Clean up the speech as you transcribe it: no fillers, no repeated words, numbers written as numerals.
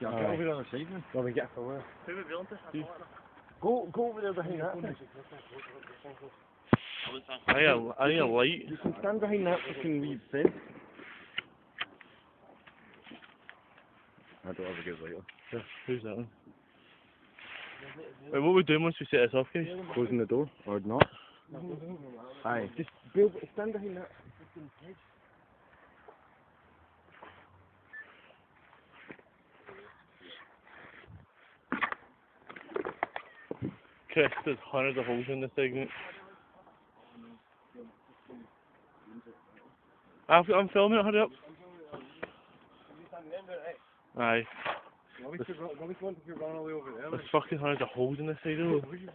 Yeah, get over there on the side, man. Well, we get for where? Who would be on this? Go over there behind that thing. I need a light. You can stand behind that fucking wee thing. I don't have a good lighter. Yeah, who's that one? Wait, what are we doing once we set this off, guys? Closing the door, or not? Aye. Just stand behind that fucking hedge. Chris, there's hundreds of holes in this segment. I'm filming it, hurry up. Aye. Nobody's wanting to run all the way over there. There's fucking hundreds of holes in this side of the road.